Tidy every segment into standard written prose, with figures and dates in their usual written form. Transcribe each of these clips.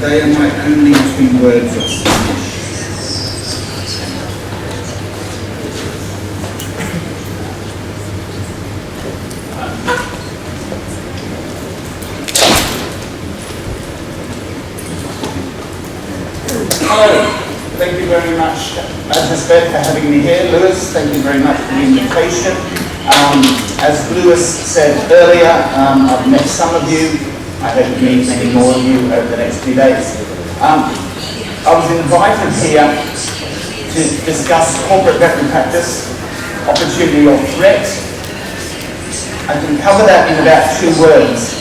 They are my only 2 words of Spanish. Hello, thank you very much, Agesvet, for having me here. Lewis, thank you very much for the invitation. As Lewis said earlier, I've met some of you. I hope to meet many more of you over the next few days. I was invited here to discuss corporate veterinary practice, opportunity or threat. I can cover that in about 2 words.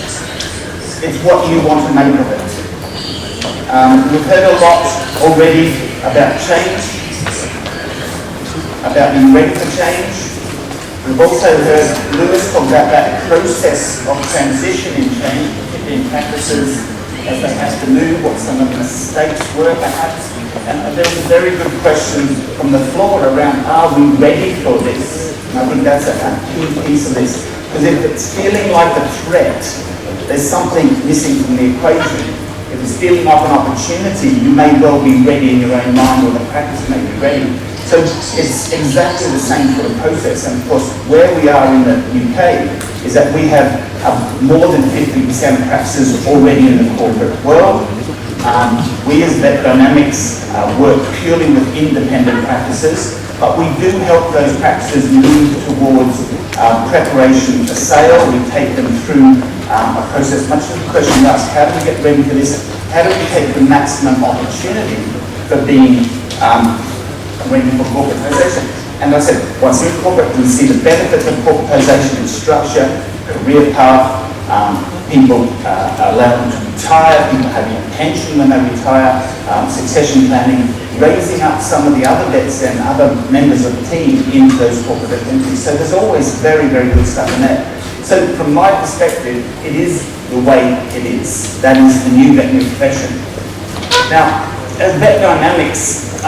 It's what you want to make of it. We've heard a lot already about change, about being ready for change. We've also heard Lewis talk about that process of transition in change, in practices as they have to move, what some of the mistakes were perhaps. And there was a very good question from the floor around, are we ready for this? And I think that's a key piece of this. Because if it's feeling like a threat, there's something missing from the equation. If it's feeling like an opportunity, you may well be ready in your own mind, or the practice may be ready. So it's exactly the same sort of process. And of course, where we are in the UK is that we have more than 50% of practices already in the corporate world. We as Vet Dynamics work purely with independent practices, but we do help those practices move towards preparation for sale. We take them through a process, much of the question you ask, how do we get ready for this? How do we take the maximum opportunity for being ready for corporatization? And I said, once we're corporate, we see the benefits of corporatization in structure, career path, people are allowed to retire, people having a pension when they retire, succession planning, raising up some of the other vets and other members of the team into those corporate entities. So there's always very, very good stuff in there. So from my perspective, it is the way it is. That is the new veterinary profession. Now, as Vet Dynamics,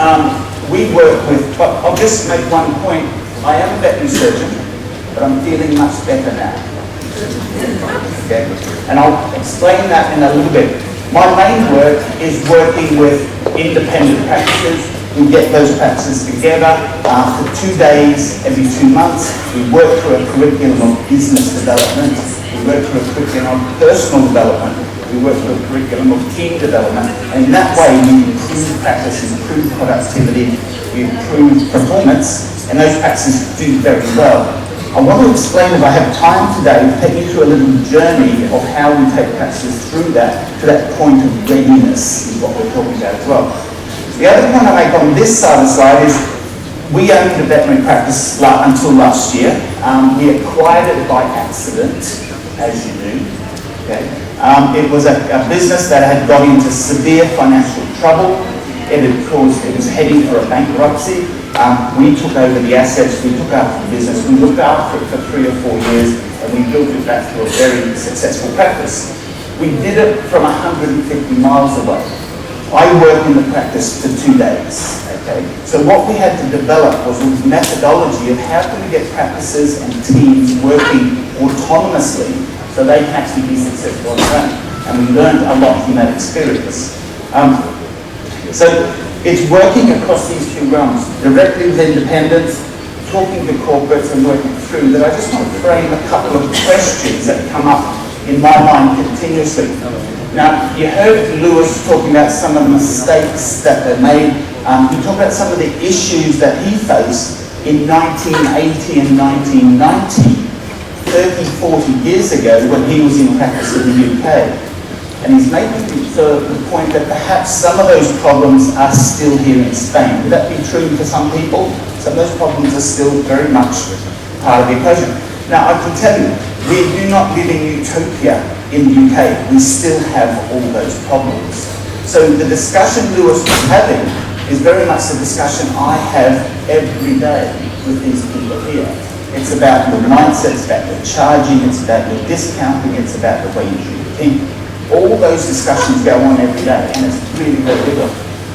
we work with, but I'll just make one point. I am a veterinary surgeon, but I'm feeling much better now. Okay? And I'll explain that in a little bit. My main work is working with independent practices. We get those practices together for 2 days every 2 months. We work through a curriculum of business development. We work through a curriculum of personal development. We work through a curriculum of team development. And in that way, we improve practice, improve productivity, we improve performance, and those practices do very well. I want to explain, if I have time today, to take you through a little journey of how we take practices through that, to that point of readiness, is what we're talking about as well. The other point I make on this side of the slide is we owned a veterinary practice until last year. We acquired it by accident, as you do. Okay. It was a business that had got into severe financial trouble. It was heading for a bankruptcy. We took over the assets, we took after the business, we looked after it for 3 or 4 years, and we built it back to a very successful practice. We did it from 150 miles away. I worked in the practice for 2 days, okay? So what we had to develop was a methodology of how can we get practices and teams working autonomously so they can actually be successful on their own. And we learned a lot from that experience. So it's working across these 2 realms, directly with independents, talking to corporates and working through that. I just want to frame a couple of questions that come up in my mind continuously. Now, you heard Lewis talking about some of the mistakes that they made. He talked about some of the issues that he faced in 1980 and 1990, 30, 40 years ago when he was in practice in the UK. And he's making the point that perhaps some of those problems are still here in Spain. Would that be true for some people? Some of those problems are still very much part of the equation. Now, I can tell you, we do not live in utopia in the UK. We still have all those problems. So the discussion Lewis was having is very much the discussion I have every day with these people here. It's about your mindset, it's about your charging, it's about your discounting, it's about the way you treat people. All those discussions go on every day, and it's really very real.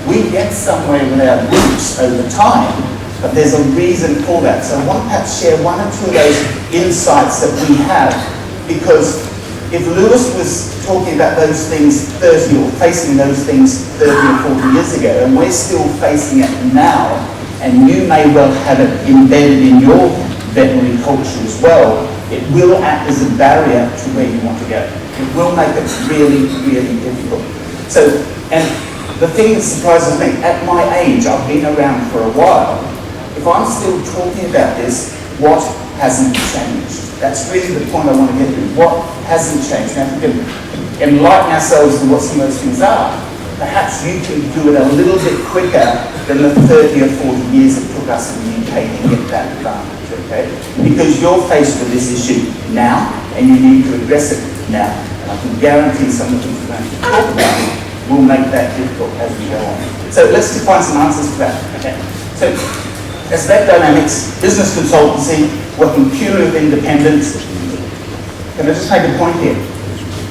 We get somewhere with our groups over time, but there's a reason for that. So I want to perhaps share 1 or 2 of those insights that we have, because if Lewis was talking about those things 30 or facing those things 30 or 40 years ago, and we're still facing it now, and you may well have it embedded in your veterinary culture as well, it will act as a barrier to where you want to go. It will make it really, really difficult. So, and the thing that surprises me, at my age, I've been around for a while, if I'm still talking about this, what hasn't changed? That's really the point I want to get to. What hasn't changed? Now, if we can enlighten ourselves to what some of those things are, perhaps you can do it a little bit quicker than the 30 or 40 years it took us in the UK to get that advantage, okay? Because you're faced with this issue now, and you need to address it now. And I can guarantee some of the things we're going to talk about will make that difficult as we go on. So let's define some answers for that, okay? So, Agesvet Dynamics, business consultancy, working purely with independence. Can I just make a point here?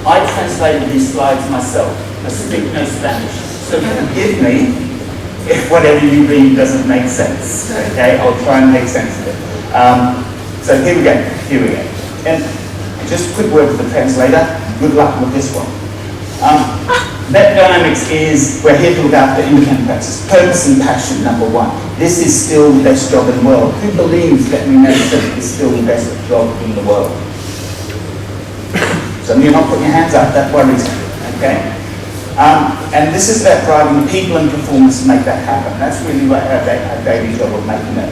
I translated these slides myself. I speak no Spanish, so forgive me if whatever you read doesn't make sense, okay? I'll try and make sense of it. So here we go. And just a quick word for the translator, good luck with this one. Vet Dynamics is, we're here to look after independent practice. Purpose and passion, number one. This is still the best job in the world. Who believes veterinary medicine is still the best job in the world? So you're not putting your hands up, that worries me, okay? And this is about driving people and performance to make that happen. That's really what our daily job of making it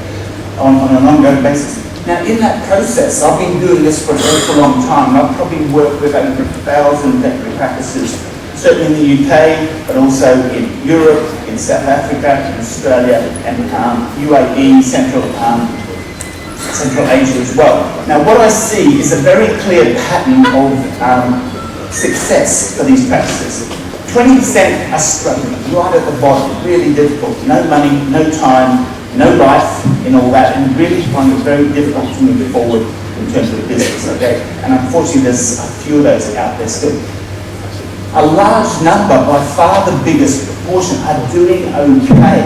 on an ongoing basis. Now, in that process, I've been doing this for an awful long time. I've probably worked with over 1,000 veterinary practices, certainly in the UK, but also in Europe, in South Africa, in Australia, and UAE, Central Asia as well. Now, what I see is a very clear pattern of success for these practices. 20% are struggling, right at the bottom, really difficult. No money, no time, no life in all that, and really find it very difficult to move forward in terms of business, okay? And unfortunately, there's a few of those out there still. A large number, by far the biggest proportion, are doing okay.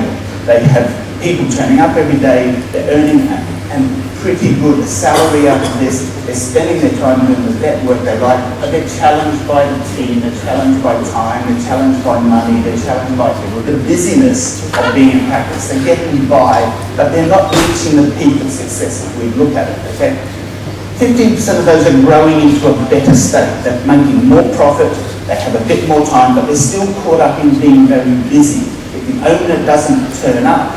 They have people turning up every day, they're earning and pretty good salary out of this, they're spending their time doing the vet work they like, but they're challenged by the team, they're challenged by time, they're challenged by money, they're challenged by the busyness of being in practice. They're getting by, but they're not reaching the peak of success if we look at it, okay? 15% of those are growing into a better state. They're making more profit, they have a bit more time, but they're still caught up in being very busy. If the owner doesn't turn up,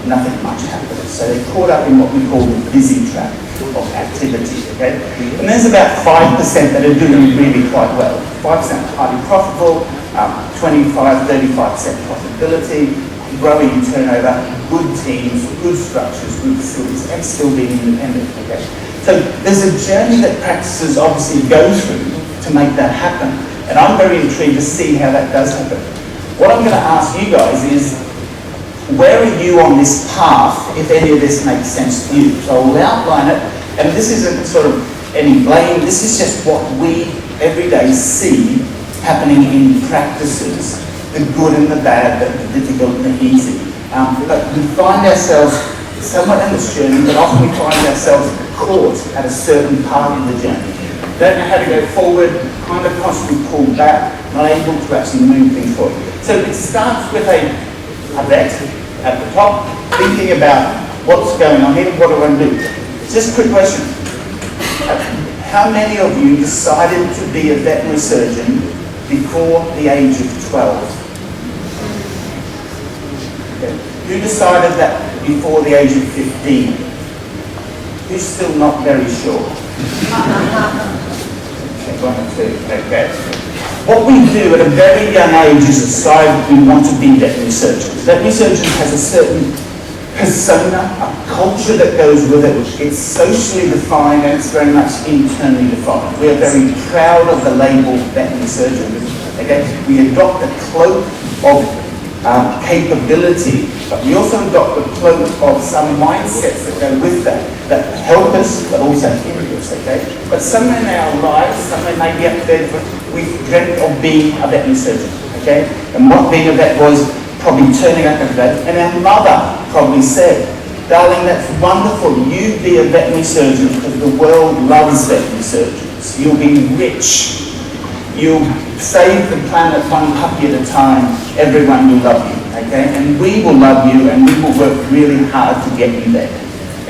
nothing much happens. So they're caught up in what we call the busy trap of activity, okay? And there's about 5% that are doing really quite well. 5% highly profitable, 25-35% profitability, growing turnover, good teams, good structures, good facilities, and still being independent, okay? So there's a journey that practices obviously go through to make that happen. And I'm very intrigued to see how that does happen. What I'm going to ask you guys is, where are you on this path, if any of this makes sense to you? So I'll outline it, and this isn't sort of any blame, this is just what we every day see happening in practices, the good and the bad, the difficult and the easy. But we find ourselves somewhat in this journey, but often we find ourselves caught at a certain part of the journey. Don't know how to go forward, kind of constantly pulled back, not able to actually move things forward. So it starts with a vet at the top, thinking about what's going on here, what do I do? Just a quick question. How many of you decided to be a veterinary surgeon before the age of 12? Okay. Who decided that before the age of 15? Who's still not very sure? Okay, 1 or 2, okay. What we do at a very young age is decide that we want to be veterinary surgeons. Veterinary surgeons has a certain persona, a culture that goes with it. It's socially defined and it's very much internally defined. We are very proud of the label veterinary surgeon. Okay? We adopt a cloak of capability, but we also adopt the cloak of some mindsets that go with that help us, but also hinder us, okay? But somewhere in our lives, somewhere maybe up there, we've dreamt of being a veterinary surgeon, okay? And what being a vet was probably turning up as a vet, and our mother probably said, darling, that's wonderful, you be a veterinary surgeon because the world loves veterinary surgeons. You'll be rich you'll save the planet one puppy at a time, everyone will love you, okay? And we will love you, and we will work really hard to get you there.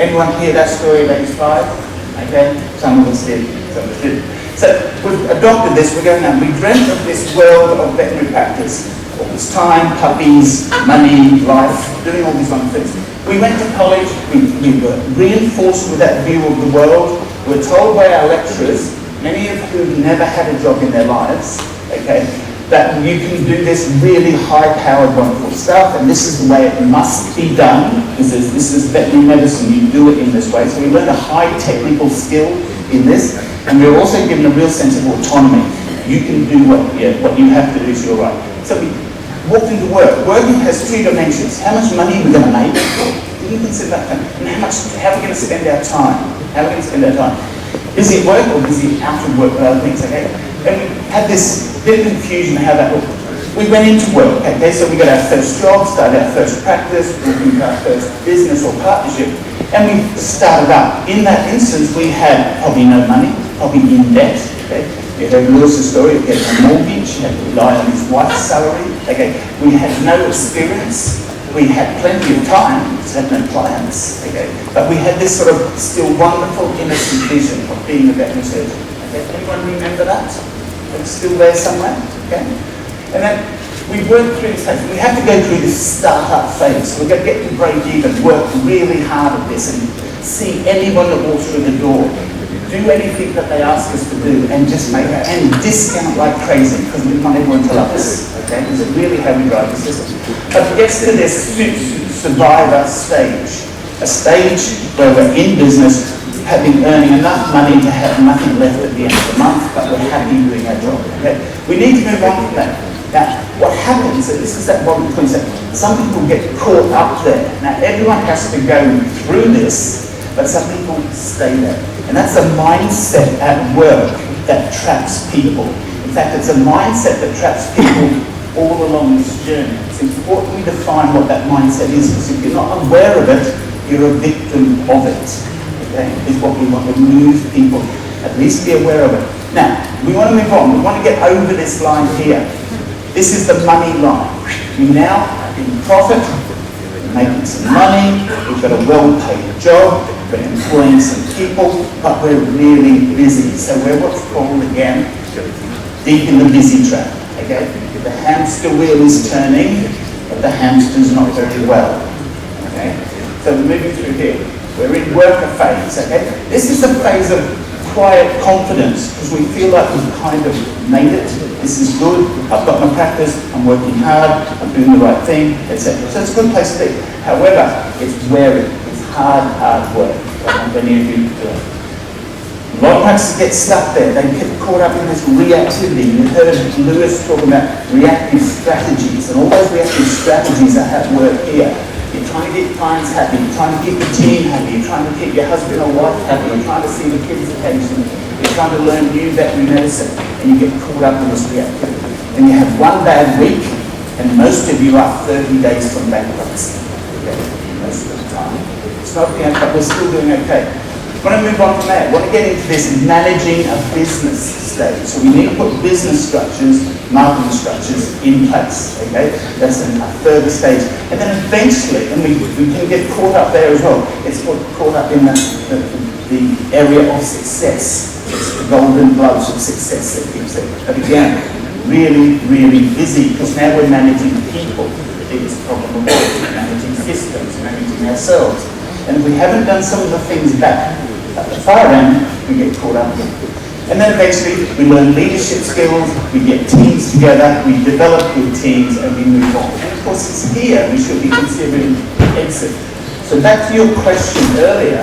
Anyone hear that story of Agesvet? Okay? Some of us did, some of us didn't. So we've adopted this, we're going now. We dreamt of this world of veterinary practice. All this time, puppies, money, life, doing all these wonderful things. We went to college, we were reinforced with that view of the world. We were told by our lecturers, many of whom never had a job in their lives, okay, that you can do this really high-powered, wonderful stuff, and this is the way it must be done. This is veterinary medicine, you do it in this way. So we learned a high technical skill in this, and we were also given a real sense of autonomy. You can do what you have to do is your right. So we walked into work. Working has three dimensions. How much money are we going to make? Did you consider that? And how are we going to spend our time? How are we going to spend our time? Busy at work or busy out of work with other things, okay? And we had this bit of confusion how that looked. We went into work, okay? So we got our first job, started our first practice, walked into our first business or partnership, and we started up. In that instance, we had probably no money, probably in debt, okay? You heard Lewis's story, he had a mortgage, he had to rely on his wife's salary, okay? We had no experience, we had plenty of time, we had no clients, okay? But we had this sort of still wonderful, innocent vision of being a veterinary surgeon, okay? Anyone remember that? It's still there somewhere, okay? And then we worked through this phase. We have to go through this startup phase. We're going to get to break even, work really hard at this, and see anyone that walks through the door, do anything that they ask us to do, and just make it, and discount like crazy, because we want everyone to love us, okay? This is really how we drive the system. But it gets to this survivor stage, a stage where we're in business, having earning enough money to have nothing left at the end of the month, but we're happy doing our job, okay? We need to move on from that. Now, what happens, and this is that one concept, some people get caught up there. Now, everyone has to go through this, but some people stay there. And that's a mindset at work that traps people. In fact, it's a mindset that traps people all along this journey. It's important we define what that mindset is, because if you're not aware of it, you're a victim of it. Okay? Is what we want to move people. At least be aware of it. Now, we want to move on. We want to get over this line here. This is the money line. We now are in profit, we're making some money, we've got a well-paid job, we're employing some people, but we're really busy. So we're what's called, again, deep in the busy trap. Okay? The hamster wheel is turning, but the hamster's not very well. Okay? So we're moving through here. We're in worker phase. Okay? This is the phase of quiet confidence, because we feel like we've kind of made it. This is good, I've got my practice, I'm working hard, I'm doing the right thing, etc. So it's a good place to be. However, it's wearing, it's hard work. I don't know if any of you do it. A lot of practices get stuck there, they get caught up in this reactivity. You heard Lewis talking about reactive strategies, and all those reactive strategies are at work here. You're trying to get clients happy, you're trying to keep the team happy, you're trying to keep your husband or wife happy, you're trying to see the kids occasionally, you're trying to learn new veterinary medicine, and you get caught up in this reactivity. And you have one bad week, and most of you are 30 days from bankruptcy. Okay? Most of the time. It's not the end, but we're still doing okay. I want to move on from there. I want to get into this managing a business stage. So we need to put business structures, marketing structures in place. Okay, that's a further stage. And then eventually, and we can get caught up there as well. It's caught up in the area of success. It's the golden gloves of success that keeps it. But again, really, really busy, because now we're managing people. The biggest problem of all, we're managing systems, managing ourselves. And if we haven't done some of the things back at the far end, we get caught up in. And then eventually we learn leadership skills, we get teams together, we develop good teams, and we move on. And of course it's here we should be considering exit. So back to your question earlier,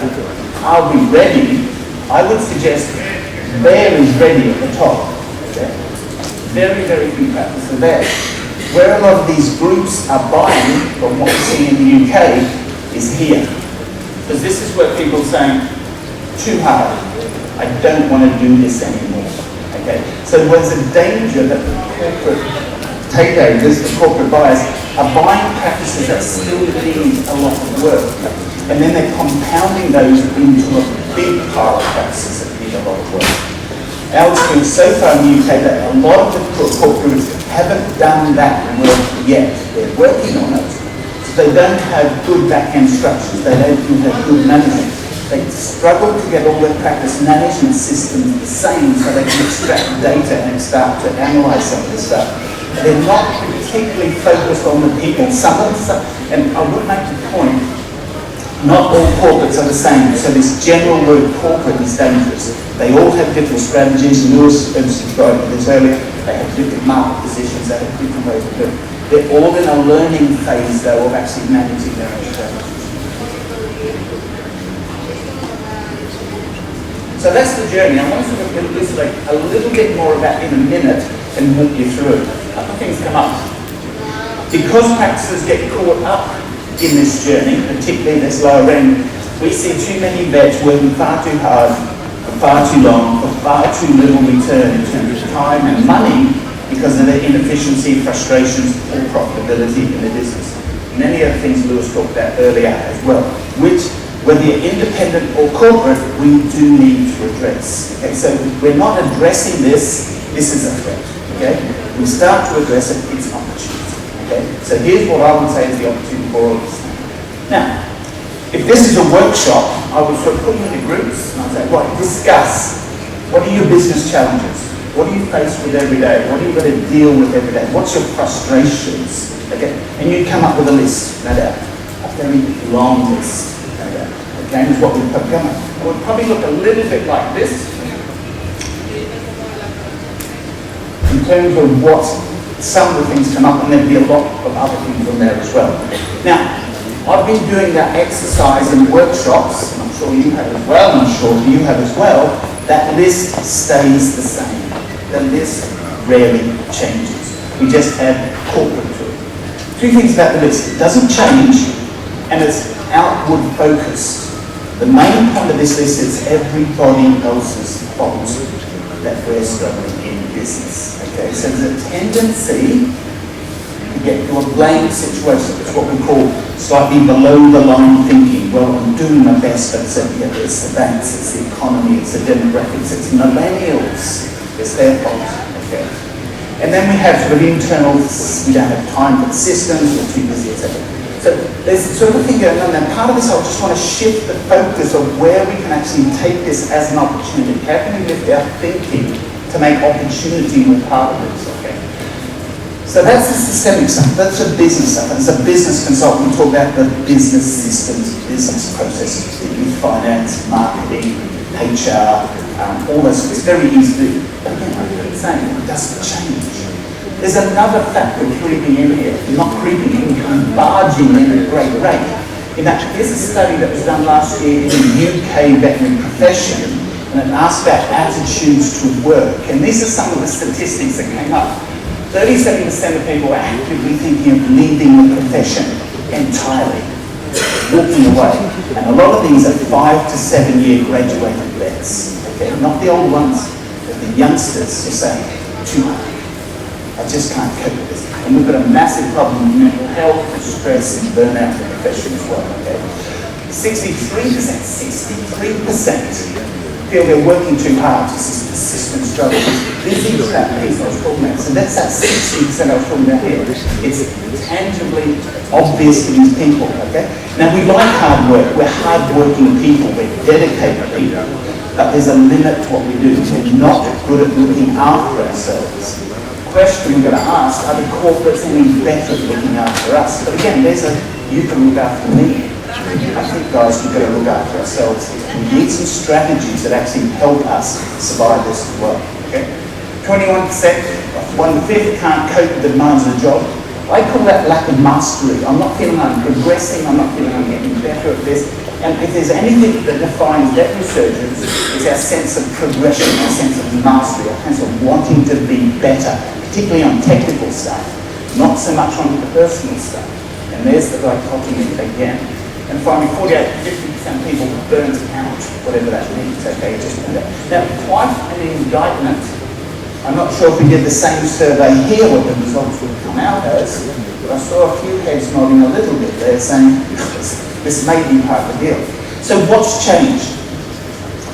are we ready? I would suggest there is ready at the top. Okay? Very, very few practices are there. Where a lot of these groups are buying from what we're seeing in the UK is here. Because this is where people are saying, too hard, I don't want to do this anymore. Okay? So there's a danger that the corporate takeovers, the corporate buyers, are buying practices that still need a lot of work. And then they're compounding those into a big pile of practices that need a lot of work. our experience so far in the UK that a lot of the corporate groups haven't done that work yet. They're working on it. So they don't have good back-end structures. They don't have good management. They struggle to get all their practice management systems the same so they can extract data and start to analyse some of this stuff. They're not particularly focused on the people. Some of them, and I would make the point, not all corporates are the same. So this general word corporate is dangerous. They all have different strategies. Lewis described this earlier. They have different market positions. They have different ways of doing it. They're all in a learning phase, though, of actually managing their own strategies. So that's the journey. I want to sort of illustrate a little bit more of that in a minute and walk you through. A couple of things come up. Because practices get caught up in this journey, particularly this lower end, we see too many vets working far too hard, for far too long, for far too little return in terms of time and money because of their inefficiency, frustrations, or profitability in the business. Many of the things Lewis talked about earlier as well, which, whether you're independent or corporate, we do need to address. Okay, so we're not addressing this is a threat. Okay, we start to address it, it's an opportunity. Okay, so here's what I would say is the opportunity for all of us. Now, if this is a workshop, I would sort of put you into groups and I'd say, right, discuss what are your business challenges? What are you faced with every day? What are you going to deal with every day? What's your frustrations? Okay, and you come up with a list, no doubt, a very long list. Okay, is what we've come up. It would probably look a little bit like this in terms of what some of the things come up, and there'd be a lot of other things on there as well. Now, I've been doing that exercise in workshops, and I'm sure you have as well, and I'm sure you have as well. That list stays the same. The list rarely changes. We just add corporate to it. Two things about the list: it doesn't change, and it's outward focused. The main point of this list is everybody else's fault that we're struggling in business. Okay, so there's a tendency to get to a blame situation. It's what we call slightly below the line thinking. Well, I'm doing my best, but it's the banks, it's the economy, it's the demographics, it's millennials. It's their fault. Okay, and then we have sort of internal. We don't have time for the systems. We're too busy, etc. So there's sort of a thing going on, and part of this I just want to shift the focus of where we can actually take this as an opportunity. How can we lift our thinking to make opportunity with part of this, okay? So that's the systemic stuff, that's the business stuff, and as a business consultant we talk about the business systems, business processes, finance, marketing, HR, all those. It's very easy to do, but again, I keep saying, it doesn't change. There's another factor creeping in here, not creeping in, barging in at a great rate. In fact, here's a study that was done last year in the UK veterinary profession, and it asked about attitudes to work. And these are some of the statistics that came up. 37% of people are actively thinking of leaving the profession entirely, walking away. And a lot of these are 5 to 7 year graduated vets. Okay, not the old ones, but the youngsters who say, too hard. I just can't cope with this. And we've got a massive problem with mental health, stress, and burnout in the profession as well. Okay, 63% feel they're working too hard. This is persistent struggle. This is that piece I was talking about. So that's that 60% I was talking about here. It's tangibly obvious to these people. Okay. Now we like hard work. We're hard-working people. We're dedicated people. But there's a limit to what we do. We're not good at looking after ourselves. Question we're going to ask, are the corporates any better at looking after us? But again, there's a, you can look after me. I think, guys, we've got to look after ourselves. We need some strategies that actually help us survive this as well. Okay? 21%, 1/5 can't cope with the demands of the job. I call that lack of mastery. I'm not feeling I'm progressing, I'm not feeling I'm getting better at this. And if there's anything that defines that resurgence, it's our sense of progression, our sense of mastery, our sense of wanting to be better, particularly on technical stuff, not so much on personal stuff. And there's the dichotomy again. And finally, 48 to 50% of people burnt out, whatever that means. Okay, just now, quite an indictment. I'm not sure if we did the same survey here, what the results would come out as, but I saw a few heads nodding a little bit there saying, this may be part of the deal. So what's changed?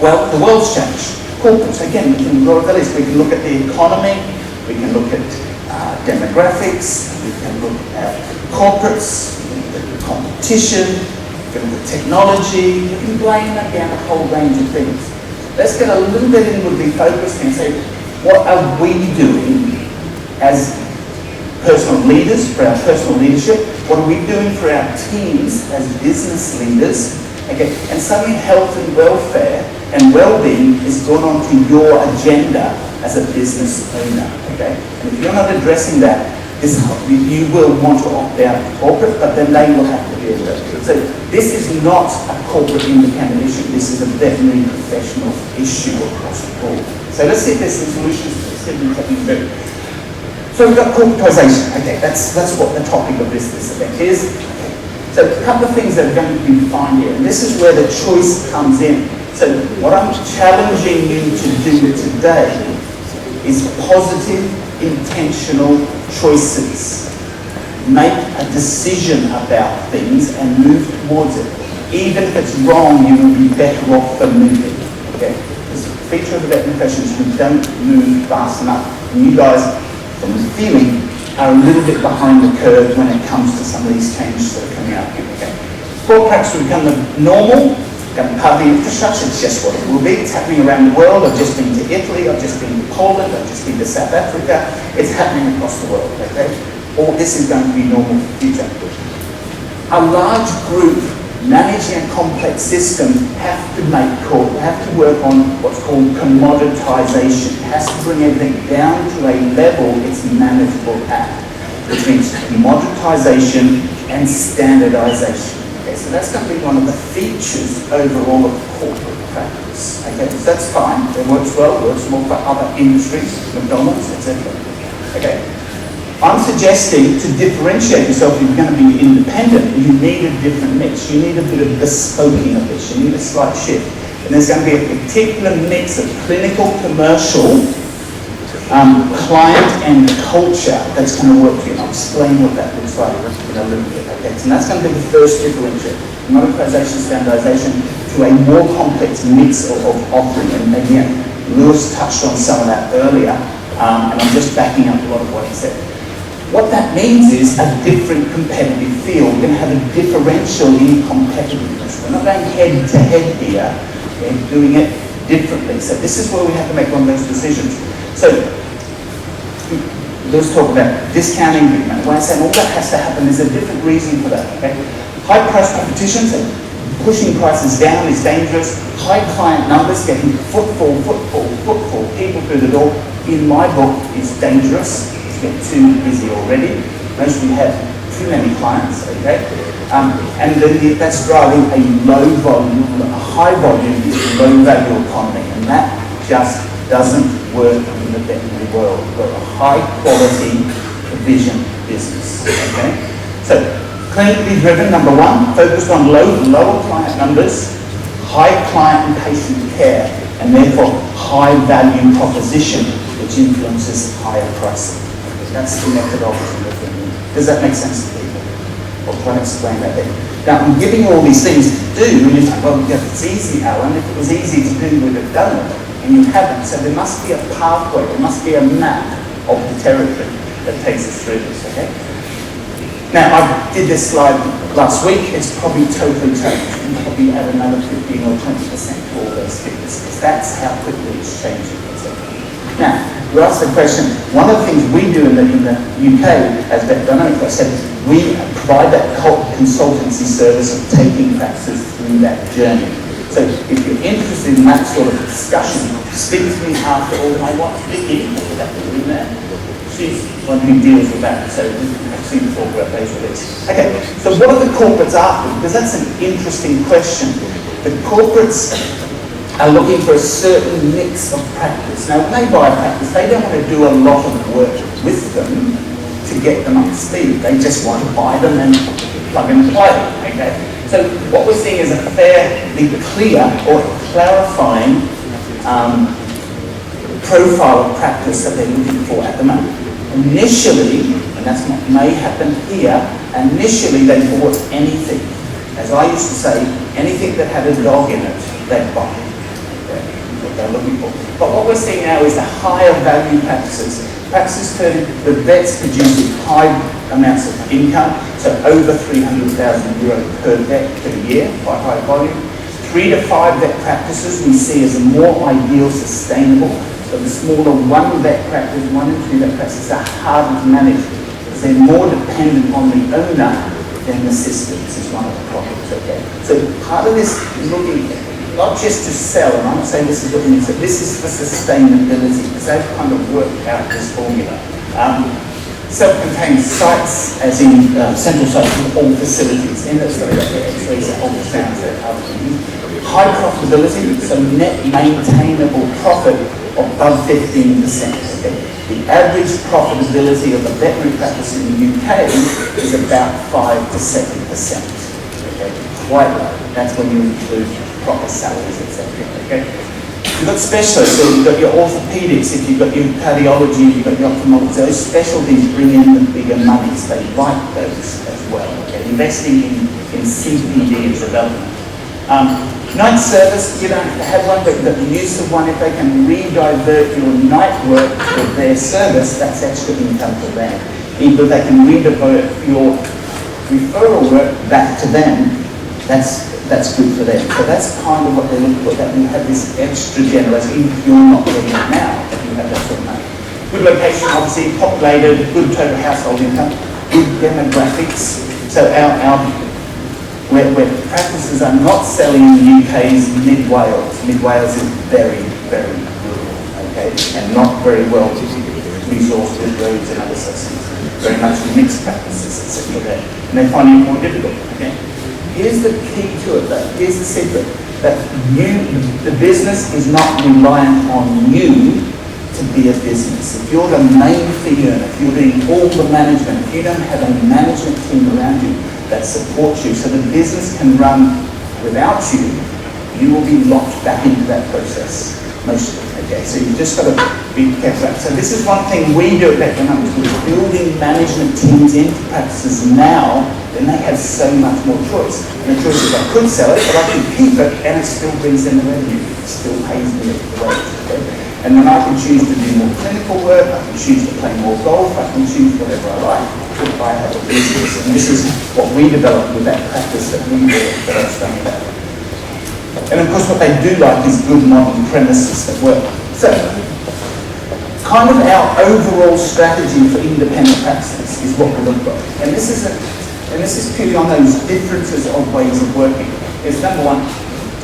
Well, the world's changed. corporates. Again, we can look at this. We can look at the economy, we can look at demographics, we can look at corporates, we can look at competition, we can look at technology, we can blame again a whole range of things. Let's get a little bit inwardly focused and say, what are we doing as personal leaders, for our personal leadership? What are we doing for our teams as business leaders? Okay, and suddenly health and welfare and well-being is gone on to your agenda as a business owner. Okay, and if you're not addressing that, you will want to opt out of corporate, but then they will have to deal with it. So this is not a corporate independent issue. This is a veterinary professional issue across the board. So let's see if there's some solutions to this. So we've got corporatisation. Okay, that's what the topic of this event is. Okay. So a couple of things that are going to be defined here, and this is where the choice comes in. So what I'm challenging you to do today is positive, intentional choices. Make a decision about things and move towards it. Even if it's wrong, you will be better off for moving. Okay? Because the feature of the veterinary profession is we don't move fast enough. And you guys, from the feeling, are a little bit behind the curve when it comes to some of these changes that are coming out here. Okay? Corporate practice will become the normal. Part of the infrastructure, it's just what it will be. It's happening around the world. I've just been to Italy, I've just been to Poland, I've just been to South Africa. It's happening across the world, okay? All this is going to be normal for the future. A large group managing a complex system have to work on what's called commoditization. It has to bring everything down to a level it's manageable at, which means commoditization and standardization. Okay, so that's going to be one of the features overall of corporate practice. Okay, so that's fine. It works well for other industries, McDonald's, etc. Okay, I'm suggesting to differentiate yourself if you're going to be independent, you need a different mix. You need a bit of bespoking of this. You need a slight shift. And there's going to be a particular mix of clinical, commercial, client and culture that's going to work for you. And I'll explain what that looks like in a little bit. Okay, so that's going to be the first differentiator. Commoditization, standardization to a more complex mix of offering. And again, Lewis touched on some of that earlier, and I'm just backing up a lot of what he said. What that means is a different competitive field. We're going to have a differential in competitiveness. We're not going head to head here. We're doing it differently. So this is where we have to make one of those decisions. So let's talk about discounting. When I say all that has to happen, there's a different reason for that. Okay? High price competition, so pushing prices down is dangerous. High client numbers, getting footfall, people through the door, in my book, is dangerous. It's get too busy already. Most of you have too many clients, okay? And then that's driving a low volume, a high volume is a low value economy, and that just doesn't work in the veterinary world. We're a high quality provision business, okay? So, clinically driven, number one, focused on lower client numbers, high client and patient care, and therefore high value proposition, which influences higher pricing. Okay, that's the methodology we're thinking. Does that make sense to people? I'll try to explain that then. Now, I'm giving you all these things to do, and you think, well, yeah, it's easy, Alan. If it was easy to do, we'd have done it. And you haven't. So there must be a pathway, there must be a map of the territory that takes us through this, okay? Now, I did this slide last week. It's probably totally changed. You can probably add another 15 or 20% to all those figures, because that's how quickly it's changing. Now, you asked the question, one of the things we do in the UK as Vet Dynamics, I said, we provide that consultancy service of taking practices through that journey. So if you're interested in that sort of discussion, speak to me after all my wife, Vicky, in there. She's one who deals with that, so we can actually talk about those with this. Okay, so what are the corporates after? Because that's an interesting question. The corporates are looking for a certain mix of practice. Now, when they buy a practice, they don't want to do a lot of work with them to get them up to speed. They just want to buy them and plug and play, okay? So what we're seeing is a fairly clear or clarifying profile of practice that they're looking for at the moment. Initially, and that's what may happen here, initially they bought anything. As I used to say, anything that had a dog in it, they'd buy. Okay. what they're looking for. But what we're seeing now is the higher value practices. Practices turning the vets producing high amounts of income, so over €300,000 per vet per year, quite high volume. 3 to 5 vet practices we see as a more ideal, sustainable. So the smaller 1 vet practice, 1 and 2 vet practices are harder to manage because they're more dependent on the owner than the systems is one of the problems, okay? So part of this is looking not just to sell, and I'm not saying this is looking at, this is for sustainability, because they've kind of worked out this formula. Self-contained sites, as in central sites with all facilities in it, so that the X-rays are all sounds that are high profitability, so net maintainable profit of above 15%. Okay? The average profitability of a veterinary practice in the UK is about 5 to 7%. Okay? Quite low. That's when you include proper salaries, etc. Okay? You've got specialists, so you've got your orthopedics, if you've got your cardiology, you've got your ophthalmology, those specialties bring in the bigger monies. They like those as well. Okay? Investing in CPD and development. Night service, you don't have to have one, but the use of one, if they can re-divert your night work to their service, that's extra income for them. Either they can re-divert your referral work back to them, that's good for them. So that's kind of what they're looking for, that you have this extra generosity, even if you're not getting it now, but you have that sort of money. Good location, obviously, populated, good total household income, good demographics. So where practices are not selling in the UK's mid-Wales. Mid-Wales is very, very rural, okay, and not very well resourced with roads and other systems. Very much mixed practices, etc. there. And they're finding it more difficult, okay. Here's the key to it though, here's the secret, that the business is not reliant on you to be a business. If you're the main fee earner, if you're doing all the management, if you don't have a management team around you that supports you, so the business can run without you, you will be locked back into that process, most of it, okay? So you've just got to be careful. So this is one thing we do at Economics, we're building management teams into practices now, then they have so much more choice. And the choice is I could sell it, but I can keep it, and it still brings in the revenue. It still pays me the wage, okay? And then I can choose to do more clinical work, I can choose to play more golf, I can choose whatever I like if I have a business. And this is what we developed with that practice that we work that I've done about. And of course what they do like is good modern premises that work. So, kind of our overall strategy for independent practices is what we look for. And this is purely on those differences of ways of working. Is number one,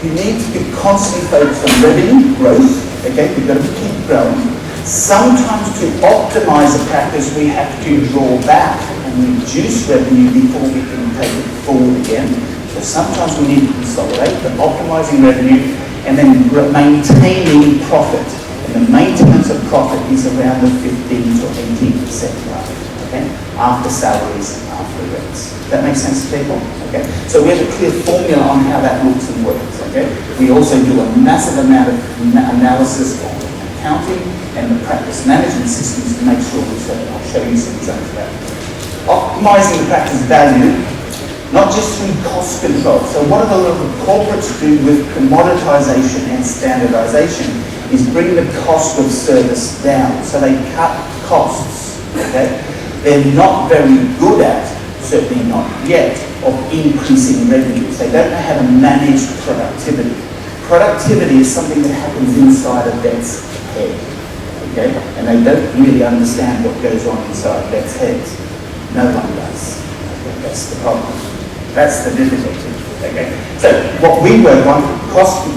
you need to be constantly focused on revenue growth. Okay, we've got to keep growing. Sometimes to optimize a practice, we have to draw back and reduce revenue before we can take it forward again. So sometimes we need to consolidate, but optimizing revenue and then maintaining profit. And the maintenance of profit is around the 15 to 18% mark, okay, after salaries and after rents. That makes sense to people? Okay. So we have a clear formula on how that looks and works, okay? We also do a massive amount of analysis on accounting and the practice management systems to make sure we serve. I'll show you some examples of that. Optimizing the practice value, not just through cost control. So what a lot of corporates do with commoditization and standardization is bring the cost of service down. So they cut costs, okay? They're not very good at, certainly not yet, of increasing revenues. They don't know how to manage productivity. Productivity is something that happens inside a vet's head, okay? And they don't really understand what goes on inside vets' heads. No one does. Okay? That's the problem. That's the difficulty, okay? So what we work on, cost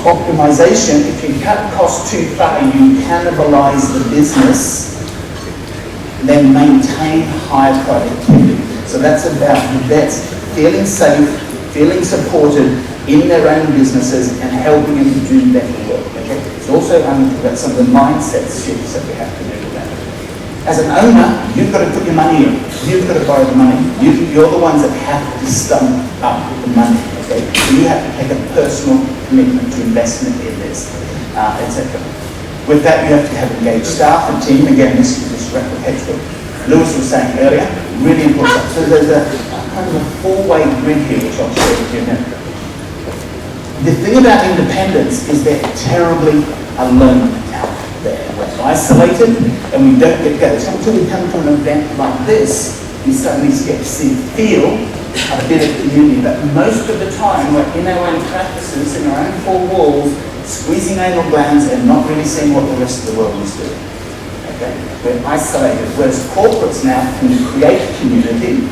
optimization. If you cut costs too far, you cannibalize the business, then maintain high productivity. So that's about the vets feeling safe, feeling supported in their own businesses and helping them to do better work. Okay? It's also about some of the mindset shifts that we have to do with that. As an owner, you've got to put your money in. You've got to borrow the money. You're the ones that have to stump up the money. Okay? So you have to take a personal commitment to investment in this, etc. With that, you have to have engaged staff and team. Again, this replicates what Lewis was saying earlier. Really important. So there's a kind of a four-way grid here, which I'll share with you now. The thing about independents is they're terribly alone out there. We're isolated and we don't get together. So until we come to an event like this, we suddenly get to see, feel a bit of community. But most of the time we're in our own practices, in our own four walls, squeezing anal glands and not really seeing what the rest of the world is doing. Okay? We're isolated. Whereas corporates now can create community.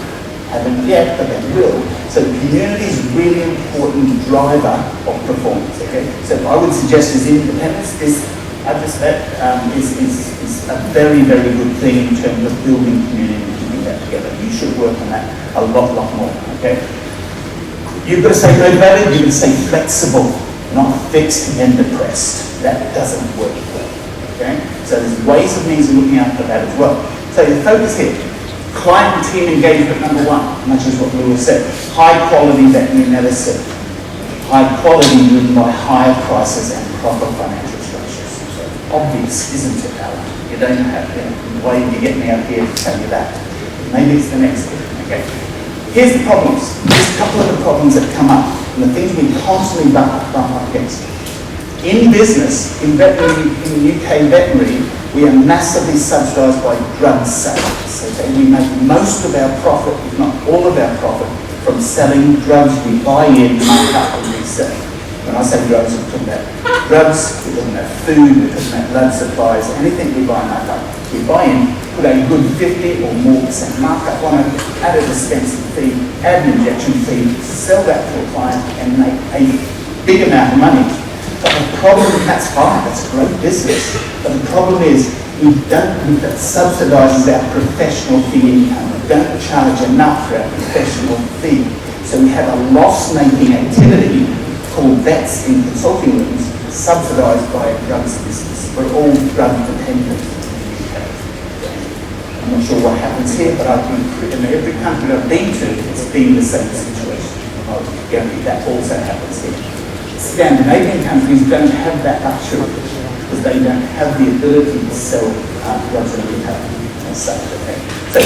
Haven't yet, but they will. So community is a really important driver of performance. Okay, so I would suggest as independence, this Agesvet is a very, very good thing in terms of building community and keeping that together. You should work on that a lot more. Okay, you've got to stay motivated. You've got to stay flexible, not fixed and depressed. That doesn't work well. Okay, so there's ways and means of looking out for that as well. So the focus here. Client and team engagement, number one, much as what Lewis said. High quality veterinary medicine. High quality driven by higher prices and proper financial structures. Obvious, isn't it, Alan? You don't have to. Why did you get me up here to tell you that? Maybe it's the next one. Okay. Here's the problems. Here's a couple of the problems that come up and the things we constantly bump up against. In business, in veterinary, in the UK veterinary, we are massively subsidised by drug sales. Okay? We make most of our profit, if not all of our profit, from selling drugs we buy in, mark up and resell. When I say drugs, I'm talking about drugs, we're talking about food, we're talking about blood supplies, anything we buy and mark up. We buy in, put a good 50 or more % markup on it, add a dispensing fee, add an injection fee, sell that to a client and make a big amount of money. But the problem, that's fine, that's a great business. But the problem is, that subsidises our professional fee income. We don't charge enough for our professional fee. So we have a loss-making activity called vets in consulting rooms, subsidised by a drugs business. We're all drug dependent. I'm not sure what happens here, but I've been in every country I've been to, it's been the same situation. I'll guarantee that also happens here. Scandinavian countries don't have that luxury because they don't have the ability to sell drugs in retail and such. Okay? So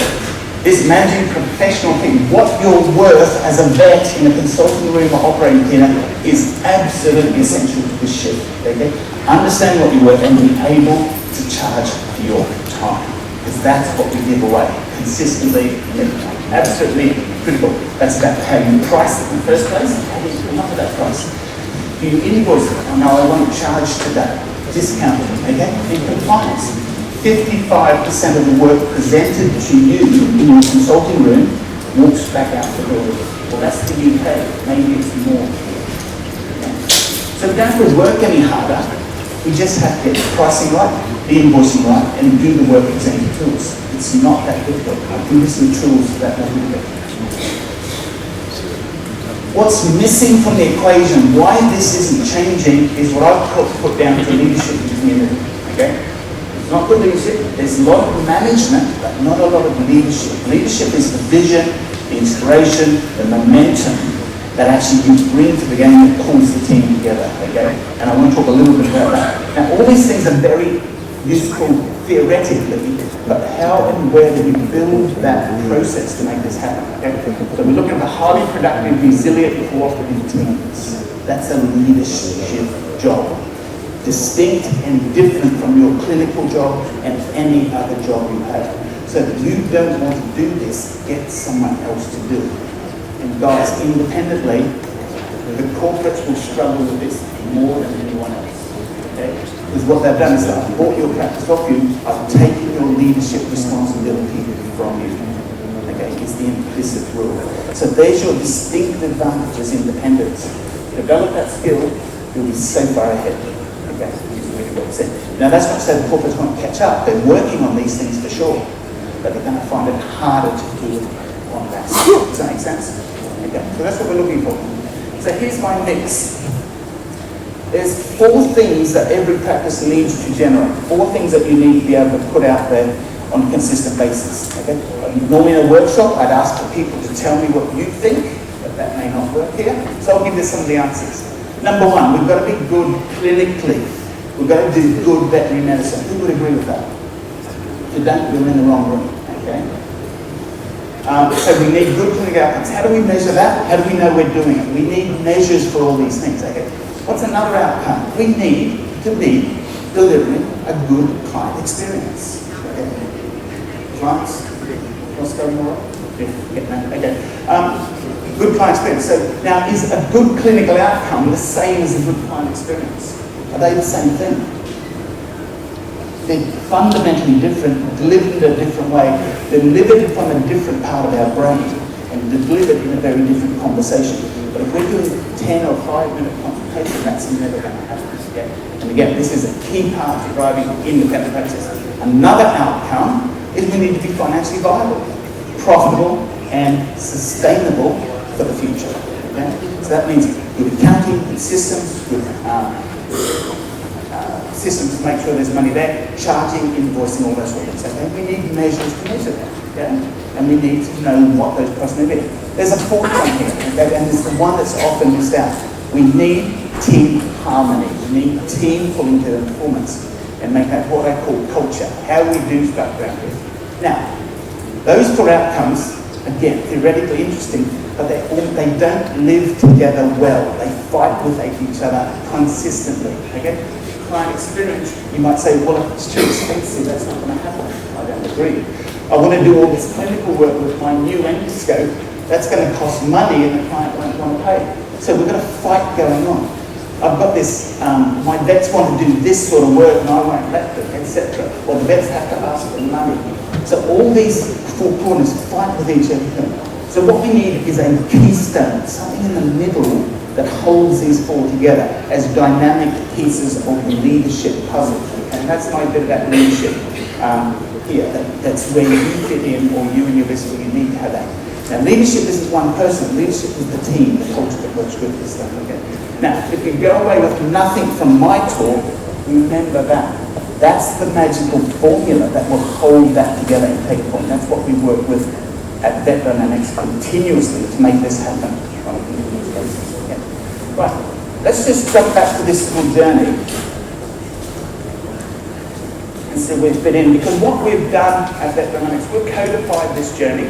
this managing professional thing, what you're worth as a vet in a consulting room or operating theatre is absolutely essential to this shift. Okay? Understand what you're worth and be able to charge for your time because that's what we give away consistently. Absolutely critical. That's about how you price it in the first place. How do you come up with that price? Do you invoice it? Oh, no, I won't charge today. Discount it, okay? In compliance, 55% of the work presented to you in your consulting room walks back out the door. Well, that's the UK. Maybe it's more. Okay? So we don't have to work any harder. We just have to get the pricing right, the invoicing right, and do the work presented to us. It's not that difficult. I'll give you some tools that will do it. What's missing from the equation, why this isn't changing, is what I've put down to leadership and community. Okay? It's not good leadership. There's a lot of management, but not a lot of leadership. Leadership is the vision, the inspiration, the momentum that actually you bring to the game that pulls the team together. Okay? And I want to talk a little bit about that. Now, all these things are very useful theoretically, but how and where do we build that process to make this happen? Okay? So we're looking at the highly productive, resilient, cooperative teams. That's a leadership job. Distinct and different from your clinical job and any other job you have. So if you don't want to do this, get someone else to do it. And guys, independently, the corporates will struggle with this more than anyone else. Okay? Because what they've done is they've bought your practice off you, I've taken your leadership responsibility from you. Okay, it's the implicit rule. So there's your distinct advantage as independents. Develop that skill, you'll be so far ahead. Okay, is really what it said. Now that's not to say the corporates won't catch up. They're working on these things for sure, but they're going to find it harder to do it on that. Does that make sense? Okay, so that's what we're looking for. So here's my mix. There's 4 things that every practice needs to generate. 4 things that you need to be able to put out there on a consistent basis. Okay? Normally in a workshop, I'd ask for people to tell me what you think, but that may not work here. So I'll give you some of the answers. Number 1, we've got to be good clinically. We've got to do good veterinary medicine. Who would agree with that? If you don't, you're in the wrong room. Okay? So we need good clinical outcomes. How do we measure that? How do we know we're doing it? We need measures for all these things. Okay. What's another outcome? We need to be delivering a good client experience. Okay. Clients? What's going on? Okay. Good client experience. So now, is a good clinical outcome the same as a good client experience? Are they the same thing? They're fundamentally different, delivered in a different way, delivered from a different part of our brain, and delivered in a very different conversation. But if we're doing 10 or 5-minute consultation, that's never going to happen. Okay? And again, this is a key part of driving independent practice. Another outcome is we need to be financially viable, profitable, and sustainable for the future. Okay? So that means good accounting, good systems, good systems to make sure there's money there, charging, invoicing, all those sort of things. Okay? We need measures to measure that. Okay? And we need to know what those costs may be. There's a fourth one here, okay? And it's the one that's often missed out. We need team harmony. We need team pulling together performance and make that what I call culture, how we do stuff around here. Now, those 4 outcomes, again, theoretically interesting, but they don't live together well. They fight with each other consistently. Okay? Client experience, you might say, well, if it's too expensive, that's not going to happen. I don't agree. I want to do all this clinical work with my new endoscope. That's going to cost money and the client won't want to pay. So we've got a fight going on. I've got this, my vets want to do this sort of work and I won't let them, etc. Or the vets have to ask for money. So all these 4 corners fight with each other. So what we need is a keystone, something in the middle that holds these 4 together as dynamic pieces of the leadership puzzle. And that's my bit about leadership here. That's where you fit in, or you and your business, you need to have that. Now, leadership isn't one person. Leadership is the team, the culture that works with this stuff. Okay. Now, if you go away with nothing from my talk, remember that. That's the magical formula that will hold that together and take point. That's what we work with at Vet Dynamics continuously to make this happen on a continuous basis. Okay. Right. Let's just jump back to this little journey and see where we fit in. Because what we've done at Vet Dynamics, we've codified this journey.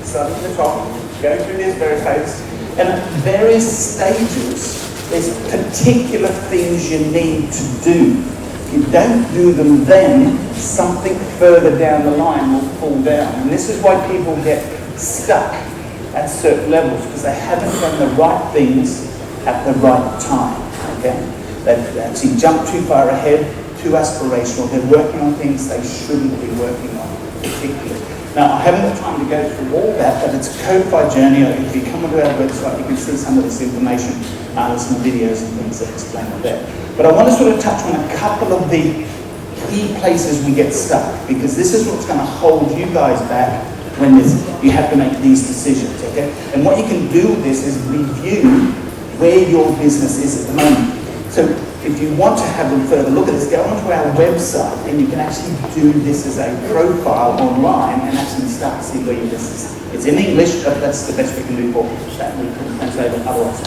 Starting at the top, going through these various phases, and at various stages, there's particular things you need to do. If you don't do them then, something further down the line will fall down. And this is why people get stuck at certain levels, because they haven't done the right things at the right time. Okay? They've actually jumped too far ahead, too aspirational. They're working on things they shouldn't be working on, particularly. Now, I haven't got time to go through all that, but it's a codified journey. If you come onto our website, you can see some of this information. There's some videos and things that explain it there. But I want to sort of touch on a couple of the key places we get stuck, because this is what's going to hold you guys back when you have to make these decisions, okay? And what you can do with this is review where your business is at the moment. So if you want to have a further look at this, go onto our website and you can actually do this as a profile online and actually start to see where your business is. It's in English, but that's the best we can do for that. We can translate it otherwise.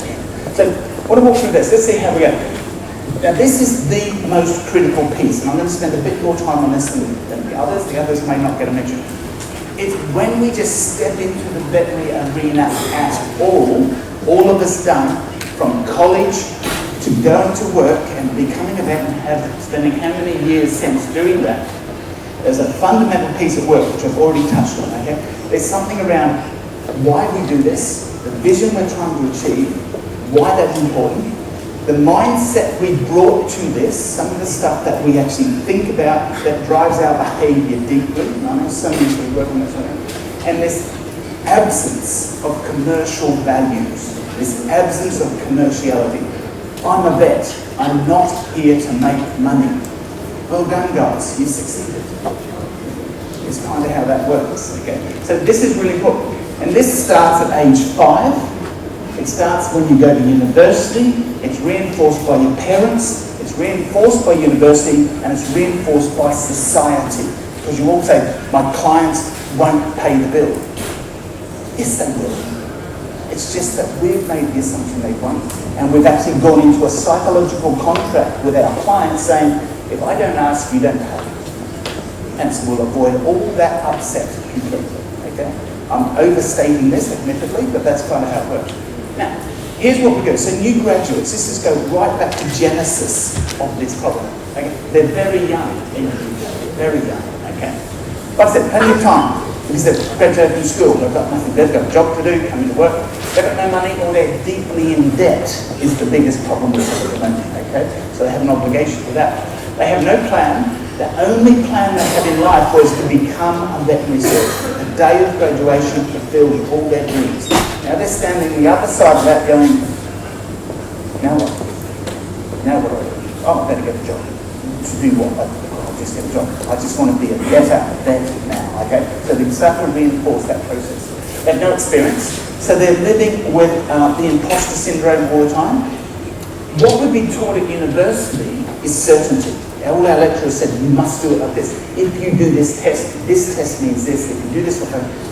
So I want to walk through this. Let's see how we go. Now this is the most critical piece, and I'm going to spend a bit more time on this than the others. The others may not get a mention. It's when we just step into the veterinary arena at all of us done, from college to going to work and becoming a vet and spending how many years since doing that. There's a fundamental piece of work which I've already touched on. Okay, there's something around why we do this, the vision we're trying to achieve, why that's important, the mindset we brought to this, some of the stuff that we actually think about that drives our behaviour deeply. And I know some of you work on this, and this absence of commercial values, this absence of commerciality. I'm a vet. I'm not here to make money. Well done, guys. You succeeded. It's kind of how that works. Okay. So this is really important, and this starts at age 5. It starts when you go to university. It's reinforced by your parents. It's reinforced by university, and it's reinforced by society. Because you all say, "My clients won't pay the bill." Yes, they will. It's just that we've made the assumption they won't. And we've actually gone into a psychological contract with our clients saying, if I don't ask, you don't pay. And so we'll avoid all that upset completely. Okay? I'm overstating this, admittedly, but that's kind of how it works. Now, here's what we do. So new graduates, this is go right back to genesis of this problem. Okay? They're very young in the future, very young, okay? Like I said, plenty of time, because they've graduated from school, they've got nothing, they've got a job to do, coming to work, they've got no money, or they're deeply in debt is the biggest problem with them at the moment, okay? So they have an obligation for that. They have no plan. The only plan they had in life was to become a veterinary surgeon. The day of graduation fulfilled all their dreams. Now they're standing on the other side of that going, now what? Now what do I do? Oh, I better get a job. To do what? I'll just get a job. I just want to be a better vet now, okay? So they start to reinforce that process. They have no experience, so they're living with the imposter syndrome all the time. What we've been taught at university is certainty. All our lecturers said, you must do it like this. If you do this test means this. If you do this,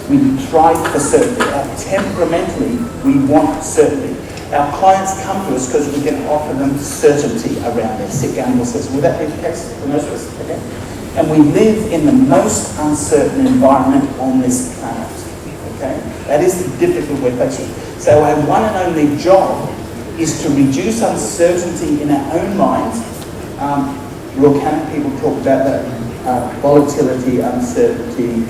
we try for certainty. Temperamentally, we want certainty. Our clients come to us because we can offer them certainty around their sick animal system. Will that be the case for most of us? Okay. And we live in the most uncertain environment on this planet. Okay? That is the difficult we're facing. So our one and only job is to reduce uncertainty in our own minds. Real Canon people talk about that volatility, uncertainty,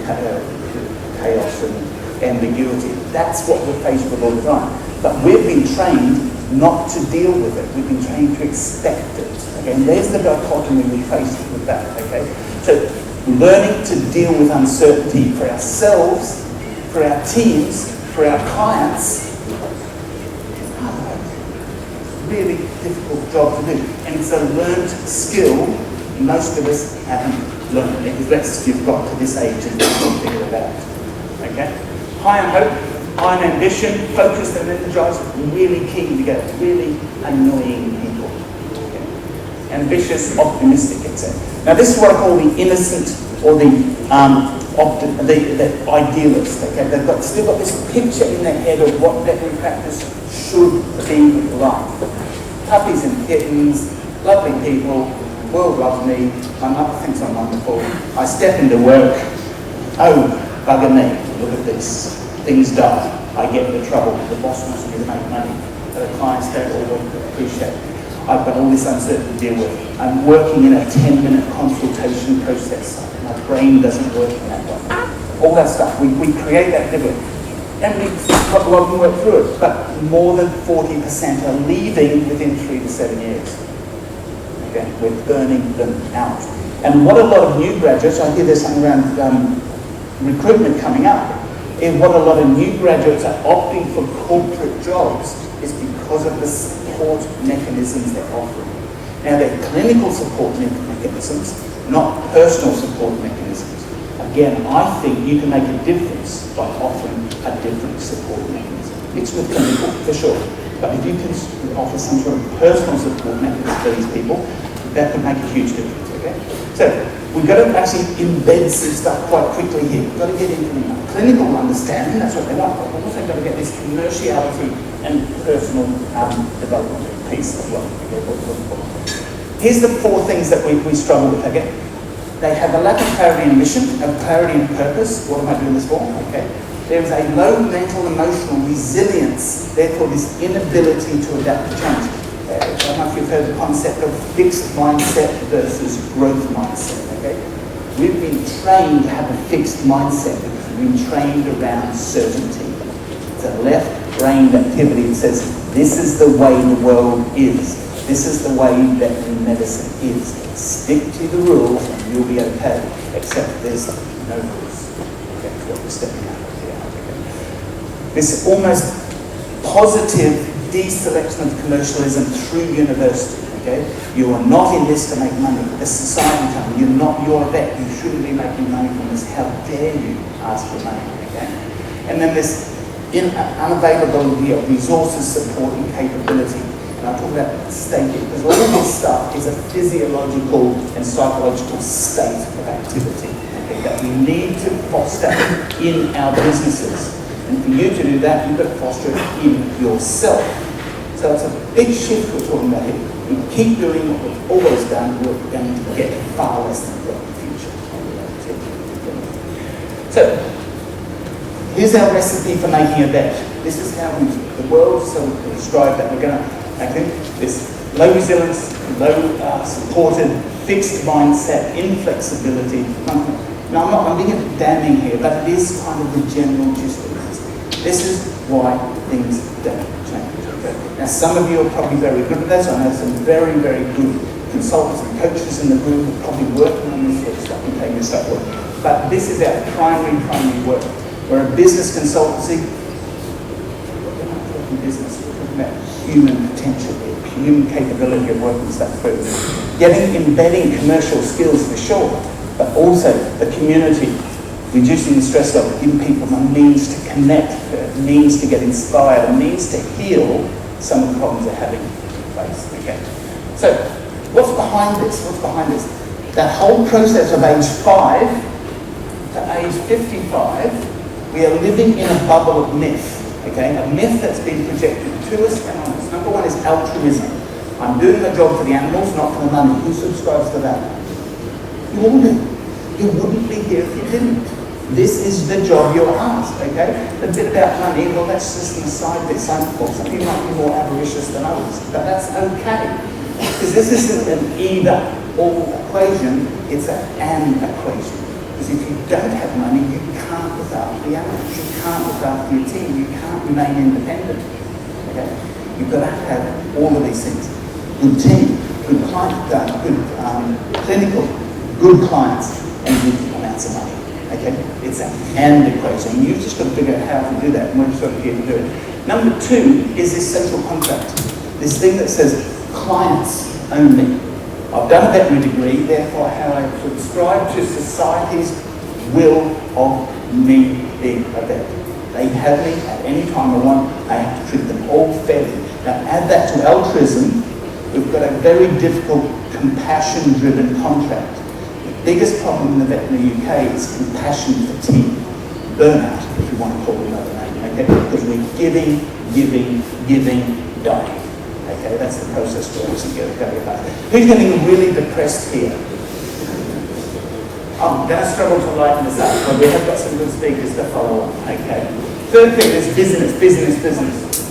chaos and ambiguity. That's what we're faced with all the time. But we've been trained not to deal with it. We've been trained to expect it. Okay? And there's the dichotomy we face with that. Okay? So learning to deal with uncertainty for ourselves, for our teams, for our clients, really difficult job to do, and it's a learned skill most of us haven't learned, because you've got to this age and you've figured it out. Okay? High on hope, high on ambition, focused and energized, really keen to get really annoying people. Okay? Ambitious, optimistic, etc. Now this is what I call the innocent or the idealist. Okay? They've still got this picture in their head of what veterinary practice should be like. Puppies and kittens, lovely people, world loves me, my mother thinks I'm wonderful, I step into work, oh, bugger me, look at this, things die, I get into trouble, the boss wants me to make money, the clients don't always appreciate it. I've got all this uncertainty to deal with. I'm working in a 10-minute consultation process, my brain doesn't work in that way. All that stuff, we create that difficulty. And we've got a lot to work through it, but more than 40% are leaving within 3 to 7 years. Okay, we're burning them out. And what a lot of new graduates, I hear there's something around recruitment coming up, and what a lot of new graduates are opting for corporate jobs is because of the support mechanisms they're offering. Now they're clinical support mechanisms, not personal support mechanisms. Again, I think you can make a difference by offering a different support mechanism. It's with clinical, for sure. But if you can offer some sort of personal support mechanism for these people, that could make a huge difference, okay? So, we've got to actually embed some stuff quite quickly here. We've got to get into the clinical understanding, that's what they want, but we've also got to get this commerciality and personal development piece as well. Okay? Here's the 4 things that we struggle with, okay? They have a lack of clarity and mission, a clarity and purpose. What am I doing this for? Okay. There is a low mental emotional resilience, therefore this inability to adapt to change. I don't know if you've heard the concept of fixed mindset versus growth mindset. Okay. We've been trained to have a fixed mindset because we've been trained around certainty. It's a left-brained activity that says, this is the way the world is. This is the way veterinary medicine is. Stick to the rules and you'll be okay, except there's no rules. Okay, that's what we're stepping out of here. Okay. This almost positive deselection of commercialism through university. Okay, you are not in this to make money. The society company, you're a vet. You shouldn't be making money from this. How dare you ask for money? Okay, and then this unavailability of resources, support, and capability. And I talk about state because all of this stuff is a physiological and psychological state of activity, okay, that we need to foster in our businesses. And for you to do that, you've got to foster it in yourself. So it's a big shift we're talking about here. We keep doing what we've always done, we're going to get far less than we've got in the future. So, Here's our recipe for making a bet. This is how the world so described that we're going to, okay, this low resilience, low supported, fixed mindset, inflexibility. Now I'm being a bit damning here, but it is kind of the general gist of this. This is why things don't change. Okay? Now some of you are probably very good at this. I know some very, very good consultants and coaches in the group who are probably working on this sort of stuff and taking this stuff work. But this is our primary work. We're a business consultancy. We're not talking business, we're talking about human potential, human capability of working stuff through. Embedding commercial skills for sure, but also the community, reducing the stress level, giving people the means to connect, the means to get inspired, the means to heal some of the problems they're having in place. Okay. So, what's behind this? What's behind this? That whole process of age 5 to age 55, we are living in a bubble of myth. Okay, a myth that's been projected to us and on us. Number one is altruism. I'm doing the job for the animals, not for the money. Who subscribes to that? You all do. You wouldn't be here if you didn't. This is the job you're asked, okay? The bit about money, well, that's just an aside bit. Some people might be more avaricious than others, but that's okay. Because this isn't an either-or equation, it's an and equation. Because if you don't have money, you can't look after the animals, you can't look after your team, you can't remain independent. Okay? You've got to have all of these things. Good team, good client, good clinical, good clients, and good amounts of money. Okay? It's an and equation. You've just got to figure out how to do that, and we're sort of here to do it. Number 2 is this social contract. This thing that says clients only. I've done a veterinary degree, therefore how I subscribe to society's will of me being a vet. They have me at any time I want, I have to treat them all fairly. Now add that to altruism, we've got a very difficult compassion-driven contract. The biggest problem in the veterinary UK is compassion fatigue, burnout, if you want to call it another name, okay? Because we're giving, dying. Okay, that's the process we're always going about. Who's getting really depressed here? I'm going to struggle to lighten this up, but we have got some good speakers to follow on. Okay. Third thing is business.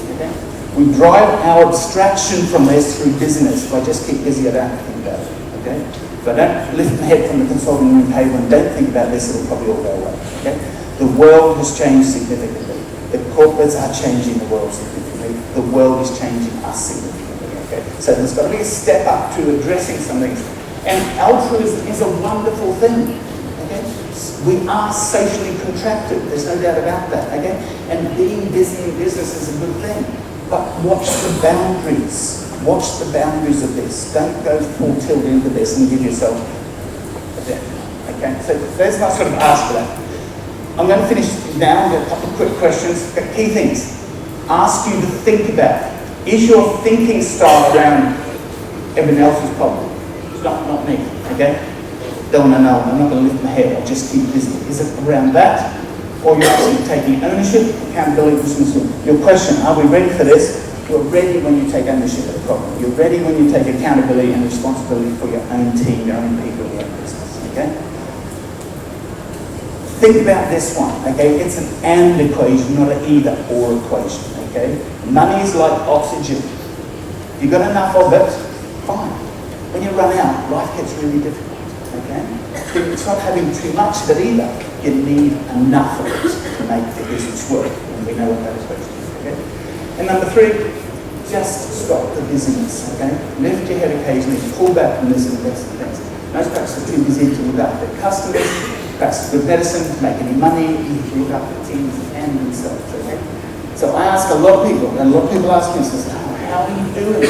Okay. We drive our abstraction from this through business. If I just keep busy, I don't have to think about it. Okay. If I don't lift my head from the consulting room table and don't think about this, it'll probably all go away. Okay. The world has changed significantly. The corporates are changing the world significantly. The world is changing us significantly. Okay? So there's got to be a step up to addressing some things. And altruism is a wonderful thing. Okay? We are socially contracted. There's no doubt about that. Okay? And being busy in business is a good thing. But watch the boundaries. Watch the boundaries of this. Don't go full tilt into this and give yourself a debt. Okay? So there's my sort of ask for that. I'm going to finish now with a couple of quick questions. Key things. Ask you to think about. Is your thinking style around everyone else's problem? It's not me, okay? Don't want to know. I'm not going to lift my head. I'll just keep busy. Is it around that? Or you're actually taking ownership, accountability, responsibility? Your question, are we ready for this? You're ready when you take ownership of the problem. You're ready when you take accountability and responsibility for your own team, your own people, your own business, okay? Think about this one, okay? It's an and equation, not an either or equation, okay? Money is like oxygen. If you've got enough of it, fine. When you run out, life gets really difficult, okay? It's not having too much of it either. You need enough of it to make the business work, and we know what that equation is, okay? And number 3, just stop the busyness, okay? Lift your head occasionally, pull back from this and invest in things. Most practices are too busy to look after their customers, practice good medicine, to make any money, to look after teams and themselves, okay? So I ask a lot of people, and a lot of people ask me, how are you doing?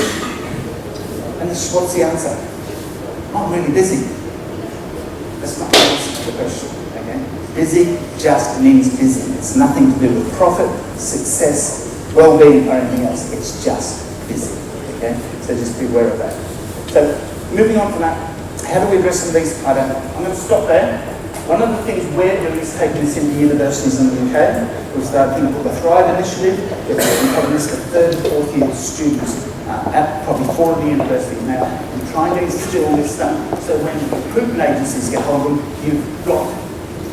And this is what's the answer? I'm really busy. That's not the answer to the question, okay? Busy just means busy. It's nothing to do with profit, success, well-being, or anything else. It's just busy, okay? So just be aware of that. So moving on from that, how do we address some of these? I'm going to stop there. One of the things we're doing is taking this into universities in the UK. We've started a thing called the Thrive Initiative. We're taking this to 3rd and 4th year students at probably 4 of the universities now and trying to instill this stuff so when recruitment agencies get hold of them, you've got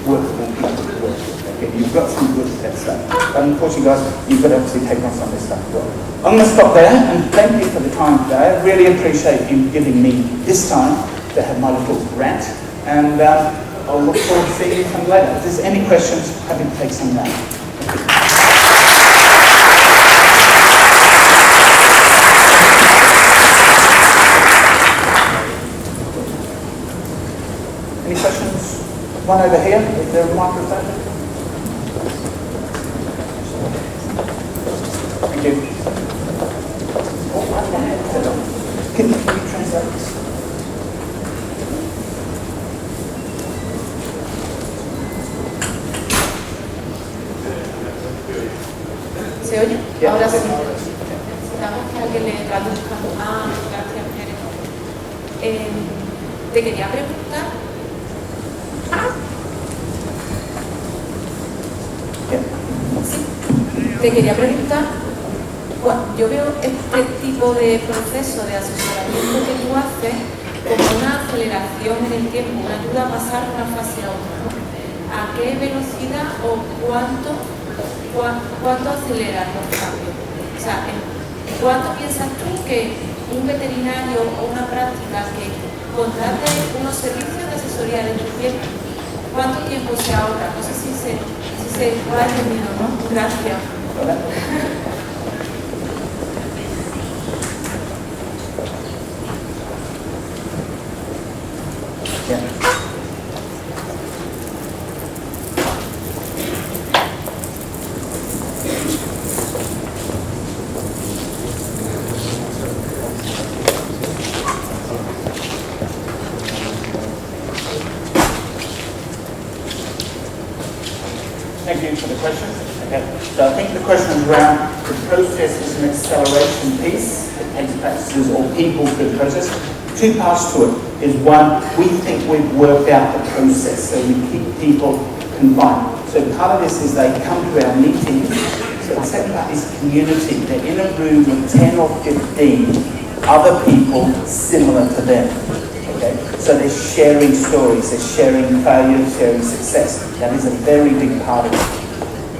workable people to work with. Okay, you've got some good stuff. But unfortunately, guys, you've got to obviously take on some of this stuff as well. I'm going to stop there, and thank you for the time today. I really appreciate you giving me this time to have my little rant, and I'll look forward to seeing you come later. If there's any questions, happy to take some now. Any questions? One over here. Is there a microphone? Thank you. Can you translate this? ¿Se oye? Yeah. Ahora sí. Necesitamos que alguien le traduzca. Gracias, Pérez. Te quería preguntar. Sí. Te quería preguntar. Yo veo este tipo de proceso de asesoramiento que tú haces como una aceleración en el tiempo, una ayuda a pasar de una fase a otra, ¿no? ¿A qué velocidad o cuánto aceleran los cambios? O sea, ¿cuánto piensas tú que un veterinario o una práctica que contrate unos servicios de asesoría de tiempo, cuánto tiempo se ahorra? No sé si se va entendiendo, ¿no? Gracias. Thank you for the question. Okay. So I think the question is around the process is an acceleration piece. It takes practices or people through the process. Two parts to it is one, we think we've worked out the process, so we keep people confined. So part of this is they come to our meetings. So the second part is community. They're in a room with 10 or 15 other people similar to them. Okay? So they're sharing stories, they're sharing failures, sharing success. That is a very big part of it.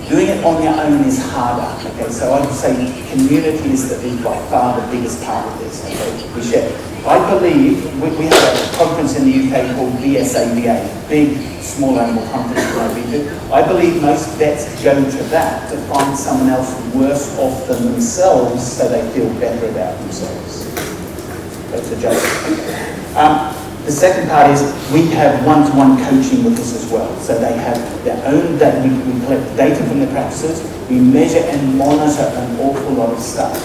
Doing it on your own is harder. Okay? So I would say community is by far the biggest part of this. Okay? We share. I believe, we have a conference in the UK called VSABA, big small animal conference in our region. I believe most vets go to that to find someone else worse off than themselves so they feel better about themselves. That's a joke. The second part is we have one-to-one coaching with us as well. So they have their own data. We collect data from the practices. We measure and monitor an awful lot of stuff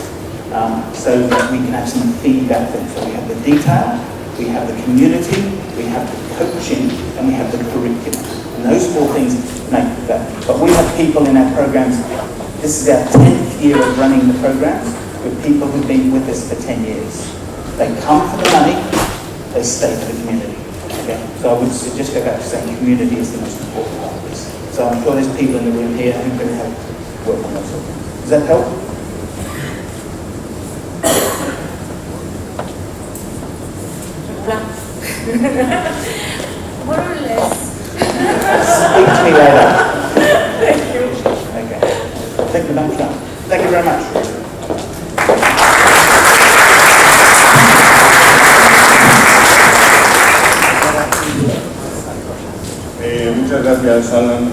so that we can actually feed back them. So we have the detail, we have the community, we have the coaching, and we have the curriculum. And those four things make that. But we have people in our programs. This is our 10th year of running the programs with people who've been with us for 10 years. They come for the money. They stay for the community. Okay? So I would just go back to saying community is the most important part of this. So I'm sure there's people in the room here who can help work on those sort of things. Does that help? More or less. Speak to me later. Thank you. Okay. Thank you, thank you very much. Muchas gracias, Alan.